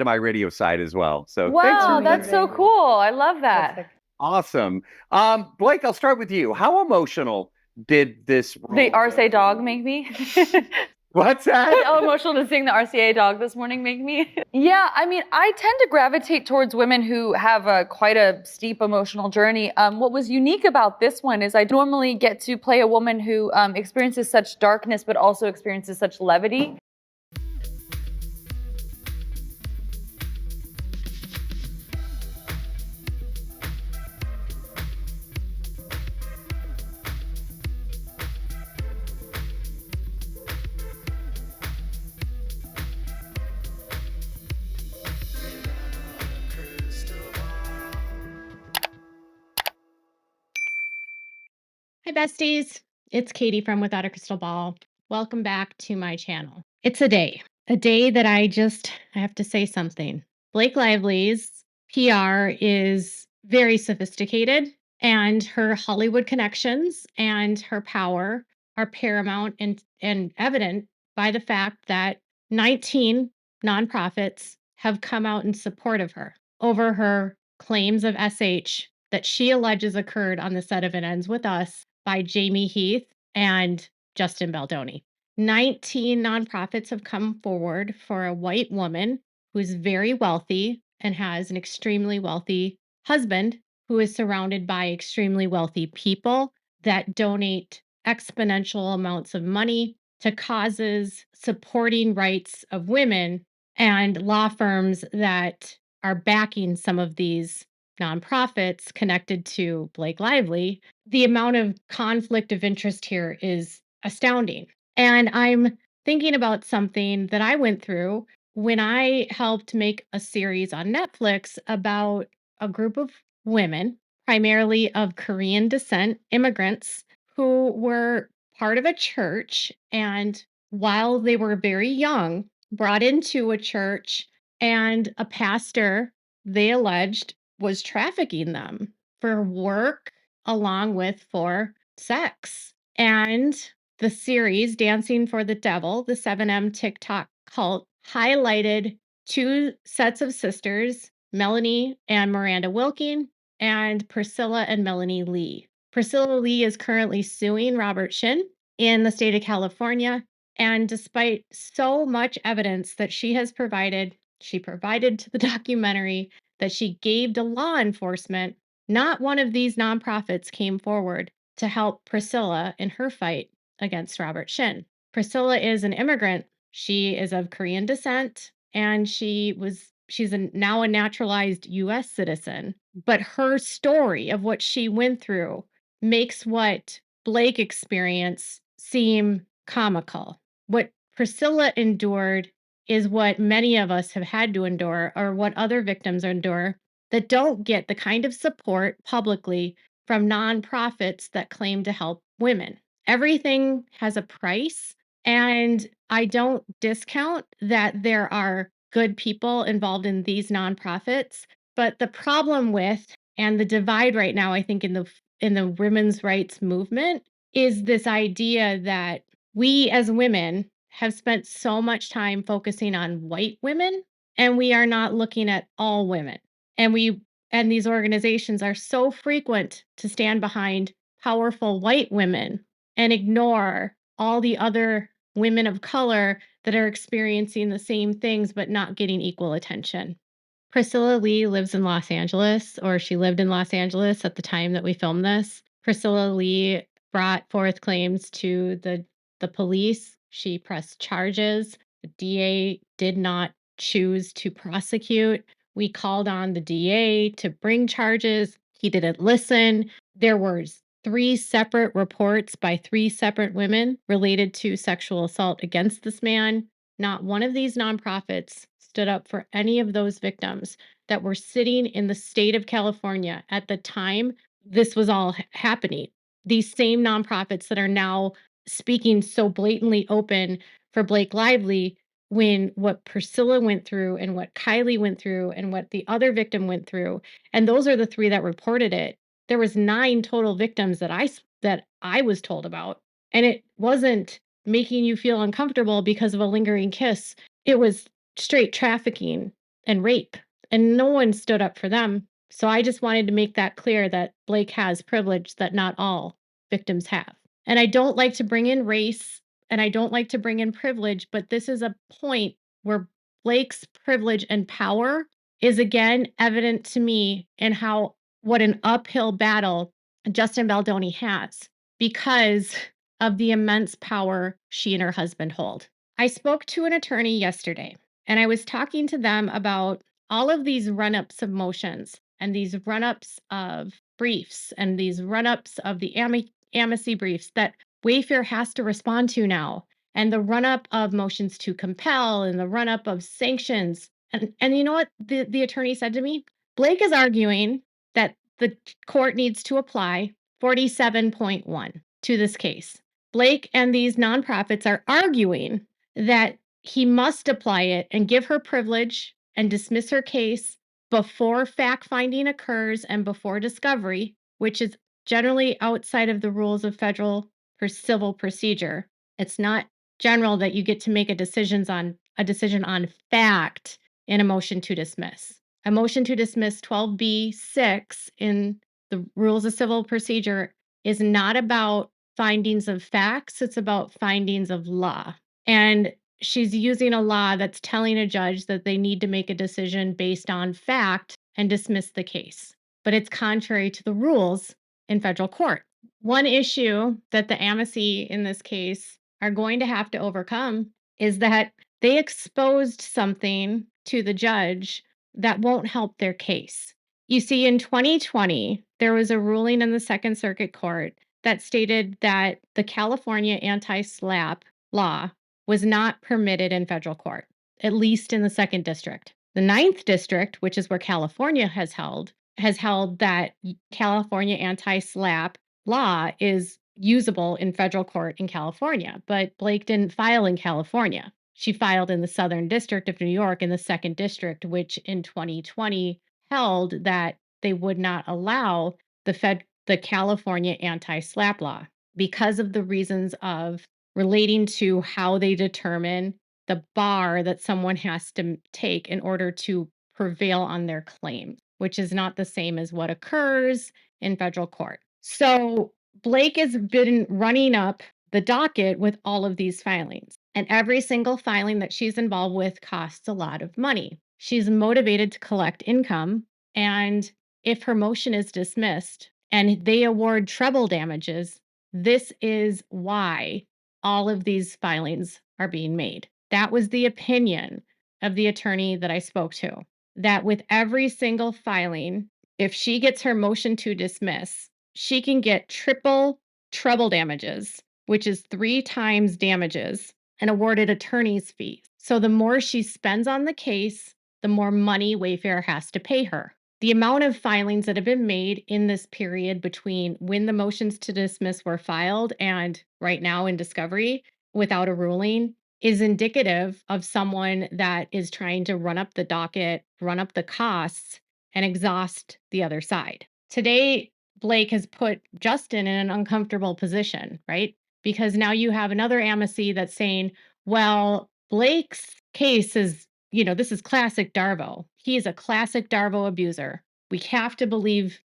to my radio side as well. So thanks for Wow, that. that's so cool. I love that. Awesome. Blake, I'll start with you. How emotional did this The role go RSA for dog you? make me. What's that? How emotional to sing the RCA dog this morning make me. Yeah, I mean, I tend to gravitate towards women who have quite a steep emotional journey. What was unique about this one is I normally get to play a woman who experiences such darkness, but also experiences such levity. Hi, besties. It's Katie from Without a Crystal Ball. Welcome back to my channel. It's a day that I have to say something. Blake Lively's PR is very sophisticated, and her Hollywood connections and her power are paramount and evident by the fact that 19 nonprofits have come out in support of her over her claims of SH that she alleges occurred on the set of It Ends With Us by Jamie Heath and Justin Baldoni. 19 nonprofits have come forward for a white woman who's very wealthy and has an extremely wealthy husband who is surrounded by extremely wealthy people that donate exponential amounts of money to causes supporting rights of women and law firms that are backing some of these nonprofits connected to Blake Lively. The amount of conflict of interest here is astounding. And I'm thinking about something that I went through when I helped make a series on Netflix about a group of women, primarily of Korean descent immigrants, who were part of a church and while they were very young, brought into a church and a pastor, they alleged, was trafficking them for work along with for sex. And the series Dancing for the Devil, the 7M TikTok cult, highlighted two sets of sisters, Melanie and Miranda Wilking, and Priscilla and Melanie Lee. Priscilla Lee is currently suing Robert Shin in the state of California. And despite so much evidence that she provided to the documentary, that she gave to law enforcement, not one of these nonprofits came forward to help Priscilla in her fight against Robert Shin. Priscilla is an immigrant. She is of Korean descent, and she's now a naturalized US citizen. But her story of what she went through makes what Blake experienced seem comical. What Priscilla endured is what many of us have had to endure, or what other victims endure that don't get the kind of support publicly from nonprofits that claim to help women. Everything has a price, and I don't discount that there are good people involved in these nonprofits, but the problem with and the divide right now, I think, in the women's rights movement is this idea that we as women have spent so much time focusing on white women, and we are not looking at all women. And these organizations are so frequent to stand behind powerful white women and ignore all the other women of color that are experiencing the same things but not getting equal attention. Priscilla Lee lives in Los Angeles, or she lived in Los Angeles at the time that we filmed this. Priscilla Lee brought forth claims to the police. She pressed charges. The DA did not choose to prosecute. We called on the DA to bring charges. He didn't listen. There were 3 separate reports by 3 separate women related to sexual assault against this man. Not one of these nonprofits stood up for any of those victims that were sitting in the state of California at the time this was all happening. These same nonprofits that are now speaking so blatantly open for Blake Lively, when what Priscilla went through and what Kylie went through and what the other victim went through, and those are the 3 that reported it. There was 9 total victims that I was told about, and it wasn't making you feel uncomfortable because of a lingering kiss. It was straight trafficking. and rape. And no one stood up for them. So I just wanted to make that clear that Blake has privilege that not all victims have. And I don't like to bring in race and I don't like to bring in privilege, but this is a point where Blake's privilege and power is again evident to me in how what an uphill battle Justin Baldoni has because of the immense power she and her husband hold. I spoke to an attorney yesterday and I was talking to them about all of these run ups of motions and these run ups of briefs and these run ups of the amici briefs that Wayfair has to respond to now, and the run up of motions to compel and the run up of sanctions. And you know what the attorney said to me? Blake is arguing that the court needs to apply 47.1 to this case. Blake and these nonprofits are arguing that he must apply it and give her privilege and dismiss her case before fact finding occurs and before discovery, which is generally outside of the rules of federal civil procedure. It's not general that you get to make a decision on fact in a motion to dismiss. A motion to dismiss 12b-6 in the rules of civil procedure is not about findings of facts, it's about findings of law. And she's using a law that's telling a judge that they need to make a decision based on fact and dismiss the case. But it's contrary to the rules in federal court. One issue that the amici in this case are going to have to overcome is that they exposed something to the judge that won't help their case. You see, in 2020, there was a ruling in the Second Circuit Court that stated that the California anti-SLAPP law was not permitted in federal court, at least in the second district. The ninth district, which is where California has held that California anti-SLAPP law is usable in federal court in California, but Blake didn't file in California. She filed in the Southern District of New York in the second district, which in 2020 held that they would not allow the California anti-SLAPP law because of the reasons of relating to how they determine the bar that someone has to take in order to prevail on their claim, which is not the same as what occurs in federal court. So Blake has been running up the docket with all of these filings, and every single filing that she's involved with costs a lot of money. She's motivated to collect income, and if her motion is dismissed and they award treble damages, this is why all of these filings are being made. That was the opinion of the attorney that I spoke to, that with every single filing, if she gets her motion to dismiss, she can get treble damages, which is 3 times damages, and awarded attorney's fees. So the more she spends on the case, the more money Wayfair has to pay her. The amount of filings that have been made in this period between when the motions to dismiss were filed and right now in discovery without a ruling is indicative of someone that is trying to run up the docket, run up the costs, and exhaust the other side. Today, Blake has put Justin in an uncomfortable position, right? Because now you have another amici that's saying, well, Blake's case is, this is classic Darvo. He is a classic Darvo abuser. We have to believe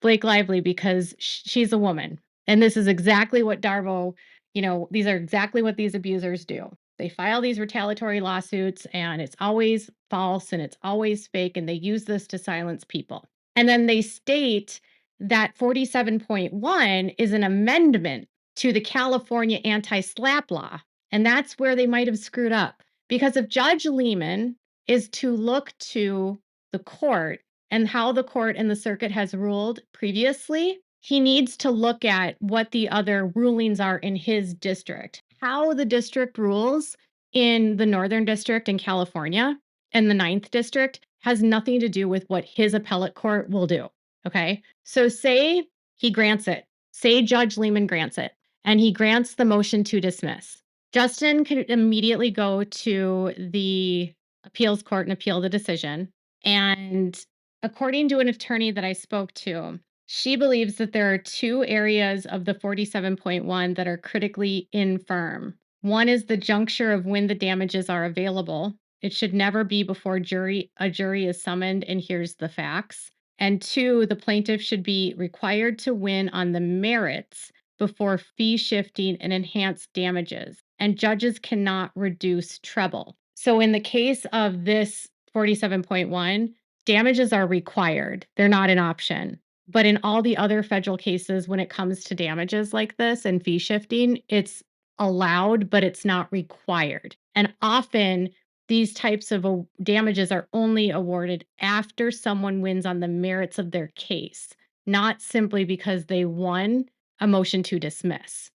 Blake Lively because she's a woman. And this is exactly what Darvo, these are exactly what these abusers do. They file these retaliatory lawsuits and it's always false and it's always fake, and they use this to silence people. And then they state that 47.1 is an amendment to the California anti-SLAPP law. And that's where they might have screwed up. Because if Judge Lehman is to look to the court and how the court and the circuit has ruled previously, he needs to look at what the other rulings are in his district. How the district rules in the Northern District in California and the Ninth District has nothing to do with what his appellate court will do. Okay. So say he grants it, say Judge Lehman grants it, and he grants the motion to dismiss. Justin could immediately go to the appeals court and appeal the decision. And according to an attorney that I spoke to, she believes that there are 2 areas of the 47.1 that are critically infirm. One is the juncture of when the damages are available, It should never be before a jury is summoned and hears the facts. And 2, the plaintiff should be required to win on the merits before fee shifting and enhanced damages. And judges cannot reduce treble. So in the case of this 47.1, damages are required. They're not an option. But in all the other federal cases, when it comes to damages like this and fee shifting, it's allowed, but it's not required. And often these types of damages are only awarded after someone wins on the merits of their case, not simply because they won a motion to dismiss.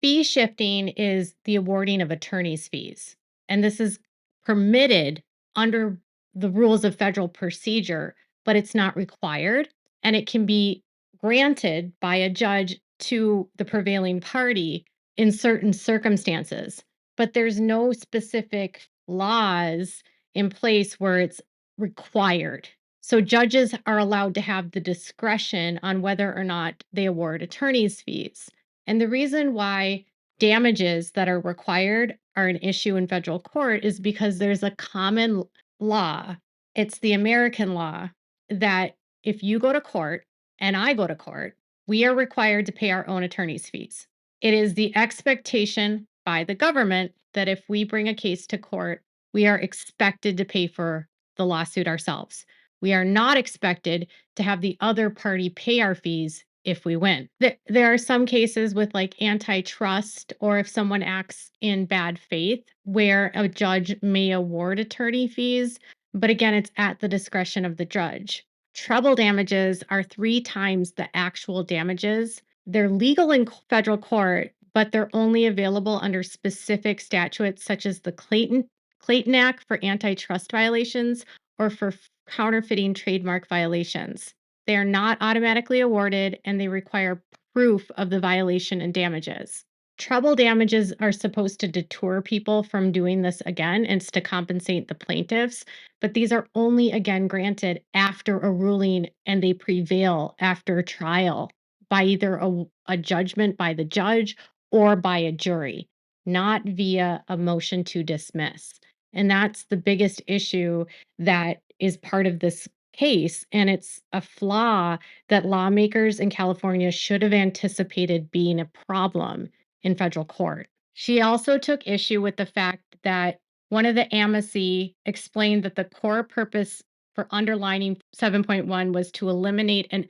Fee shifting is the awarding of attorney's fees, and this is permitted under the rules of federal procedure, but it's not required, and it can be granted by a judge to the prevailing party in certain circumstances. But there's no specific laws in place where it's required. So judges are allowed to have the discretion on whether or not they award attorney's fees. And the reason why damages that are required are an issue in federal court is because there's a common law. It's the American law that if you go to court and I go to court, we are required to pay our own attorney's fees. It is the expectation by the government that if we bring a case to court, we are expected to pay for the lawsuit ourselves. We are not expected to have the other party pay our fees if we win. There are some cases with like antitrust or if someone acts in bad faith where a judge may award attorney fees, but again, it's at the discretion of the judge. Treble damages are 3 times the actual damages. They're legal in federal court, but they're only available under specific statutes such as the Clayton Act for antitrust violations or for counterfeiting trademark violations. They are not automatically awarded and they require proof of the violation and damages. Treble damages are supposed to deter people from doing this again and it's to compensate the plaintiffs, but these are only again granted after a ruling and they prevail after a trial by either a judgment by the judge or by a jury, not via a motion to dismiss. And that's the biggest issue that is part of this case. And it's a flaw that lawmakers in California should have anticipated being a problem in federal court. She also took issue with the fact that one of the amici explained that the core purpose for underlining 7.1 was to eliminate an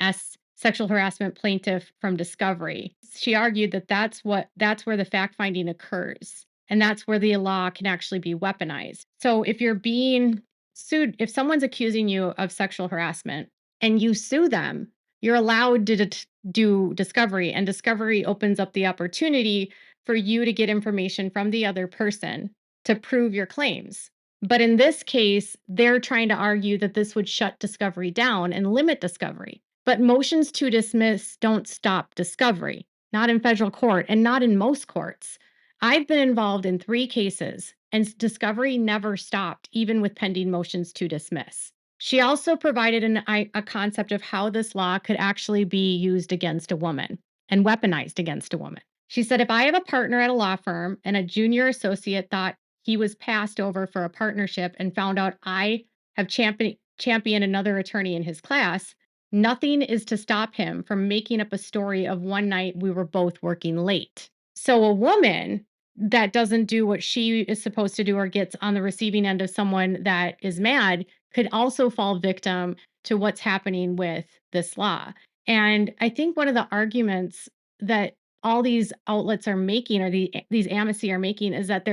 sexual harassment plaintiff from discovery. She argued that that's where the fact finding occurs. And that's where the law can actually be weaponized. So if you're being sued, if someone's accusing you of sexual harassment and you sue them, you're allowed to do discovery, and discovery opens up the opportunity for you to get information from the other person to prove your claims. But in this case, they're trying to argue that this would shut discovery down and limit discovery. But motions to dismiss don't stop discovery, not in federal court and not in most courts. I've been involved in 3 cases, and discovery never stopped, even with pending motions to dismiss. She also provided a concept of how this law could actually be used against a woman and weaponized against a woman. She said, if I have a partner at a law firm and a junior associate thought he was passed over for a partnership and found out I have championed another attorney in his class, nothing is to stop him from making up a story of one night we were both working late. So a woman that doesn't do what she is supposed to do or gets on the receiving end of someone that is mad could also fall victim to what's happening with this law. And I think one of the arguments that all these outlets are making or these amici are making is that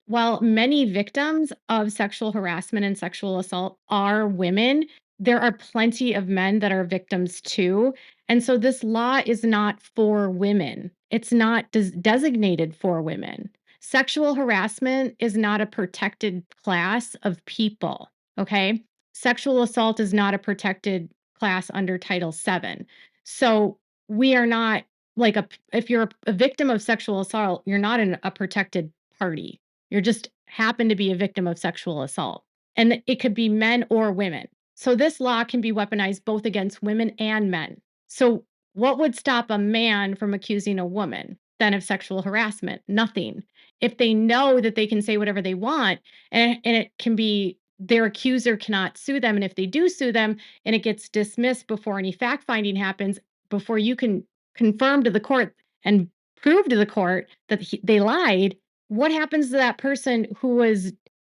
while many victims of sexual harassment and sexual assault are women, there are plenty of men that are victims too. And so this law is not for women. It's not designated for women. Sexual harassment is not a protected class of people, okay? Sexual assault is not a protected class under Title VII. So we are not like if you're a victim of sexual assault, you're not in a protected party. You're just happen to be a victim of sexual assault. And it could be men or women. So this law can be weaponized both against women and men. So what would stop a man from accusing a woman? than of sexual harassment? Nothing. If they know that they can say whatever they want, and it can be their accuser cannot sue them, and if they do sue them and it gets dismissed before any fact finding happens, before you can confirm to the court and prove to the court that they lied, what happens to that person who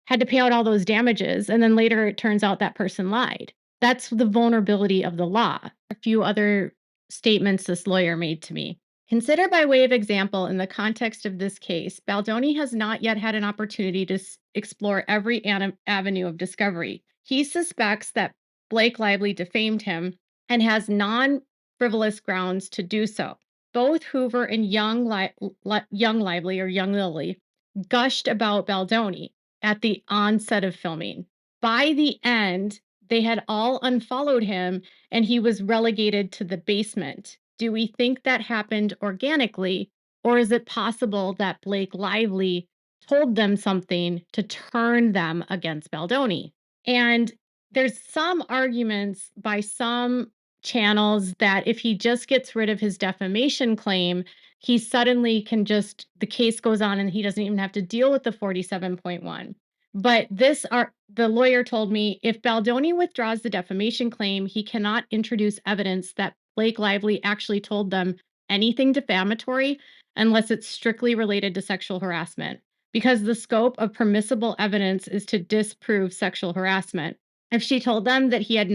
had to pay out all those damages and then later it turns out that person lied? That's the vulnerability of the law. A few other statements this lawyer made to me. Consider by way of example, in the context of this case, Baldoni has not yet had an opportunity to explore every avenue of discovery. He suspects that Blake Lively defamed him and has non-frivolous grounds to do so. Both Hoover and young Lively or young Lily gushed about Baldoni at the onset of filming. By the end, they had all unfollowed him and he was relegated to the basement. Do we think that happened organically, or is it possible that Blake Lively told them something to turn them against Baldoni? And there's some arguments by some channels that if he just gets rid of his defamation claim, he suddenly can the case goes on and he doesn't even have to deal with the 47.1. But the lawyer told me if Baldoni withdraws the defamation claim, he cannot introduce evidence that Blake Lively actually told them anything defamatory unless it's strictly related to sexual harassment, because the scope of permissible evidence is to disprove sexual harassment. If she told them that he had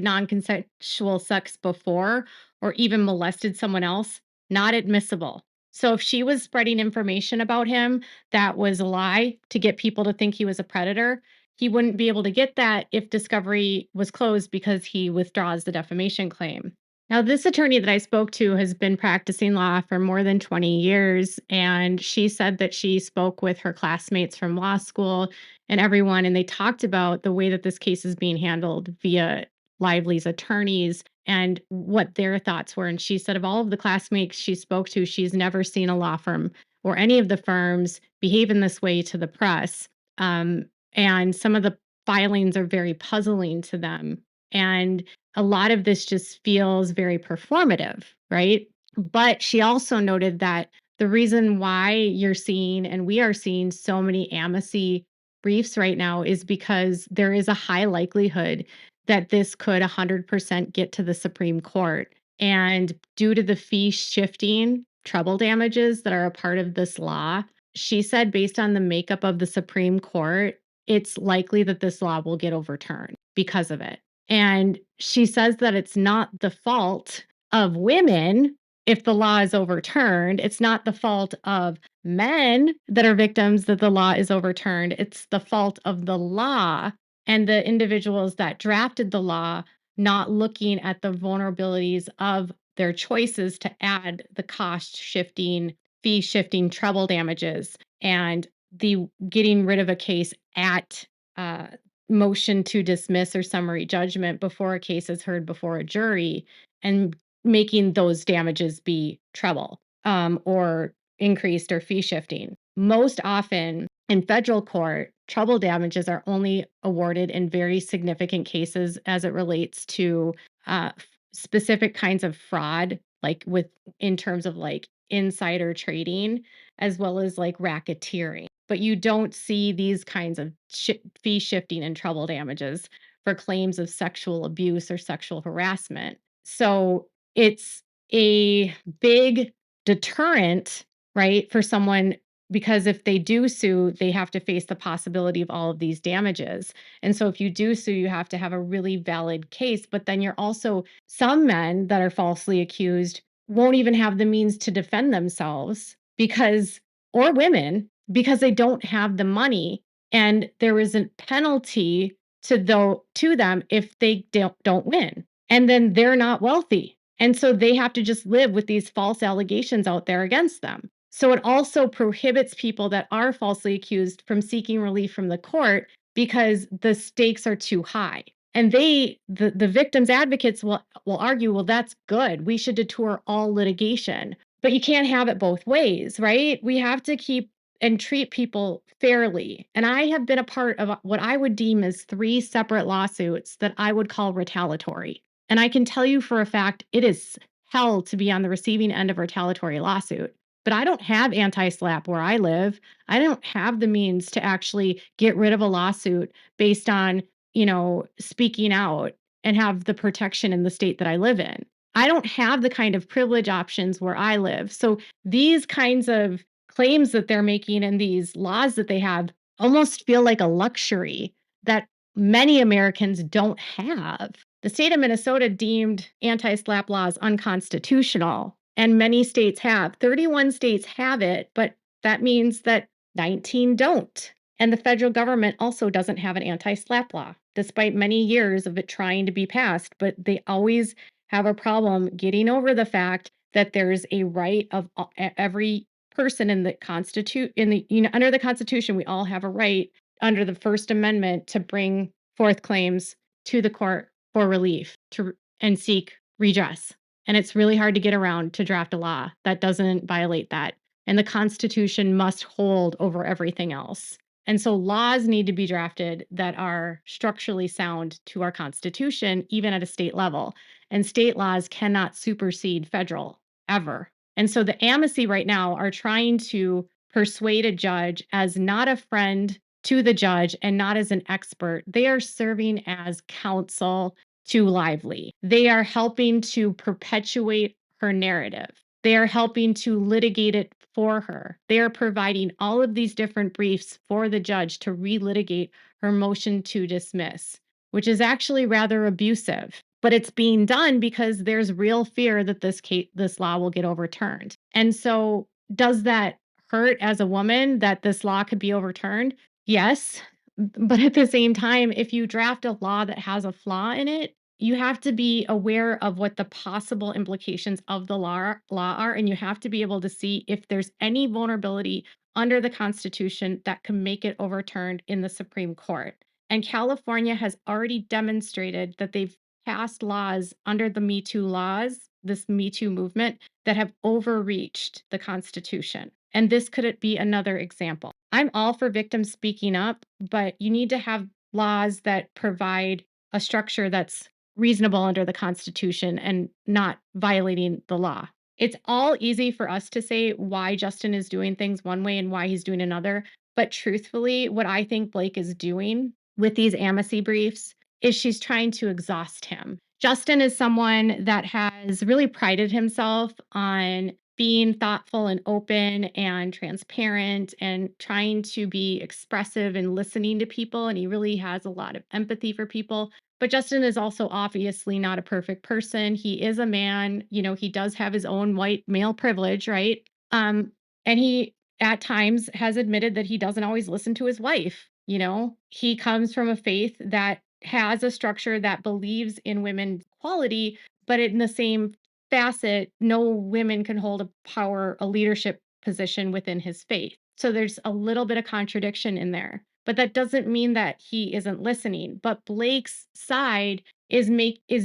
non-consensual sex before or even molested someone else, not admissible. So if she was spreading information about him that was a lie to get people to think he was a predator, he wouldn't be able to get that if discovery was closed because he withdraws the defamation claim. Now, this attorney that I spoke to has been practicing law for more than 20 years, and she said that she spoke with her classmates from law school and everyone, and they talked about the way that this case is being handled via Lively's attorneys and what their thoughts were. And she said of all of the classmates she spoke to, she's never seen a law firm or any of the firms behave in this way to the press. And some of the filings are very puzzling to them. And a lot of this just feels very performative, right? But she also noted that the reason why you're seeing and we are seeing so many amnesty briefs right now is because there is a high likelihood that this could 100% get to the Supreme Court. And due to the fee shifting trouble damages that are a part of this law, she said based on the makeup of the Supreme Court, it's likely that this law will get overturned because of it. And she says that it's not the fault of women if the law is overturned. It's not the fault of men that are victims that the law is overturned. It's the fault of the law and the individuals that drafted the law not looking at the vulnerabilities of their choices to add the cost shifting, fee shifting trouble damages and the getting rid of a case at motion to dismiss or summary judgment before a case is heard before a jury and making those damages be treble or increased or fee shifting. Most often in federal court, treble damages are only awarded in very significant cases as it relates to specific kinds of fraud, like in terms of like insider trading, as well as like racketeering. But you don't see these kinds of fee shifting and treble damages for claims of sexual abuse or sexual harassment. So it's a big deterrent, right, for someone, because if they do sue, they have to face the possibility of all of these damages. And so if you do sue, you have to have a really valid case. But then you're also, some men that are falsely accused won't even have the means to defend themselves or women, because they don't have the money. And there is a penalty to them if they don't win. And then they're not wealthy. And so they have to just live with these false allegations out there against them. So it also prohibits people that are falsely accused from seeking relief from the court because the stakes are too high. And the victims' advocates will argue, well, that's good. We should deter all litigation. But you can't have it both ways, right? We have to keep and treat people fairly. And I have been a part of what I would deem as 3 separate lawsuits that I would call retaliatory. And I can tell you for a fact, it is hell to be on the receiving end of a retaliatory lawsuit. But I don't have anti-SLAPP where I live. I don't have the means to actually get rid of a lawsuit based on, speaking out and have the protection in the state that I live in. I don't have the kind of privilege options where I live. So these kinds of claims that they're making and these laws that they have almost feel like a luxury that many Americans don't have. The state of Minnesota deemed anti-SLAPP laws unconstitutional, and many states have. 31 states have it, but that means that 19 don't. And the federal government also doesn't have an anti-SLAPP law, despite many years of it trying to be passed. But they always have a problem getting over the fact that there's a right of every person in the under the Constitution. We all have a right under the First Amendment to bring forth claims to the court for relief and seek redress. And it's really hard to get around to draft a law that doesn't violate that. And the Constitution must hold over everything else. And so laws need to be drafted that are structurally sound to our Constitution, even at a state level. And state laws cannot supersede federal ever. And so the amnesty right now are trying to persuade a judge as not a friend to the judge and not as an expert. They are serving as counsel to Lively. They are helping to perpetuate her narrative. They are helping to litigate it for her. They are providing all of these different briefs for the judge to relitigate her motion to dismiss, which is actually rather abusive. But it's being done because there's real fear that this law will get overturned. And so does that hurt as a woman that this law could be overturned? Yes. But at the same time, if you draft a law that has a flaw in it, you have to be aware of what the possible implications of the law are, and you have to be able to see if there's any vulnerability under the Constitution that can make it overturned in the Supreme Court. And California has already demonstrated that they've passed laws under the Me Too laws, this Me Too movement, that have overreached the Constitution. And this could be another example. I'm all for victims speaking up, but you need to have laws that provide a structure that's reasonable under the Constitution and not violating the law. It's all easy for us to say why Justin is doing things one way and why he's doing another. But truthfully, what I think Blake is doing with these amnesty briefs is she's trying to exhaust him. Justin is someone that has really prided himself on being thoughtful and open and transparent and trying to be expressive and listening to people. And he really has a lot of empathy for people. But Justin is also obviously not a perfect person. He is a man, he does have his own white male privilege, right? And he at times has admitted that he doesn't always listen to his wife. He comes from a faith that has a structure that believes in women's equality, but in the same facet, no women can hold a leadership position within his faith. So there's a little bit of contradiction in there. But that doesn't mean that he isn't listening. But Blake's side is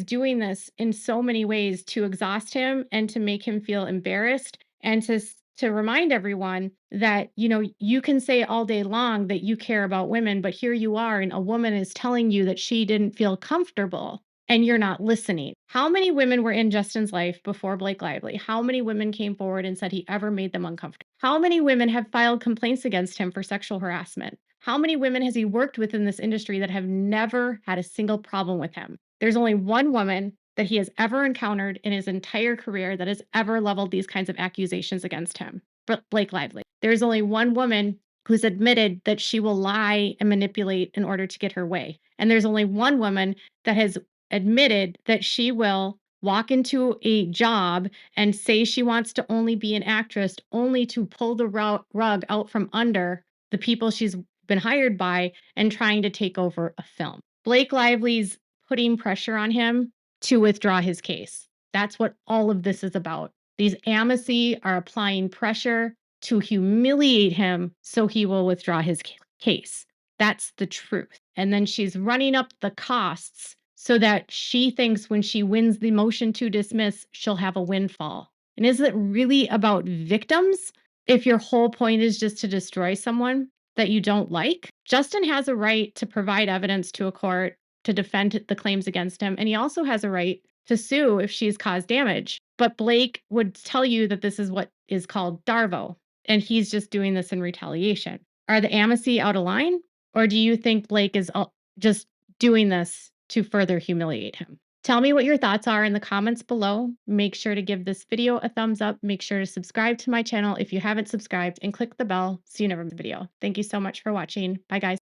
doing this in so many ways to exhaust him and to make him feel embarrassed and to remind everyone that, you can say all day long that you care about women, but here you are, and a woman is telling you that she didn't feel comfortable and you're not listening. How many women were in Justin's life before Blake Lively? How many women came forward and said he ever made them uncomfortable? How many women have filed complaints against him for sexual harassment? How many women has he worked with in this industry that have never had a single problem with him? There's only one woman that he has ever encountered in his entire career that has ever leveled these kinds of accusations against him, Blake Lively. There's only one woman who's admitted that she will lie and manipulate in order to get her way. And there's only one woman that has admitted that she will walk into a job and say she wants to only be an actress, only to pull the rug out from under the people she's been hired by and trying to take over a film. Blake Lively's putting pressure on him to withdraw his case. That's what all of this is about. These amnesty are applying pressure to humiliate him so he will withdraw his case. That's the truth. And then she's running up the costs so that she thinks when she wins the motion to dismiss, she'll have a windfall. And is it really about victims if your whole point is just to destroy someone that you don't like? Justin has a right to provide evidence to a court to defend the claims against him. And he also has a right to sue if she's caused damage. But Blake would tell you that this is what is called Darvo, and he's just doing this in retaliation. Are the Amici out of line, or do you think Blake is just doing this to further humiliate him? Tell me what your thoughts are in the comments below. Make sure to give this video a thumbs up. Make sure to subscribe to my channel if you haven't subscribed and click the bell so you never miss a video. Thank you so much for watching. Bye, guys.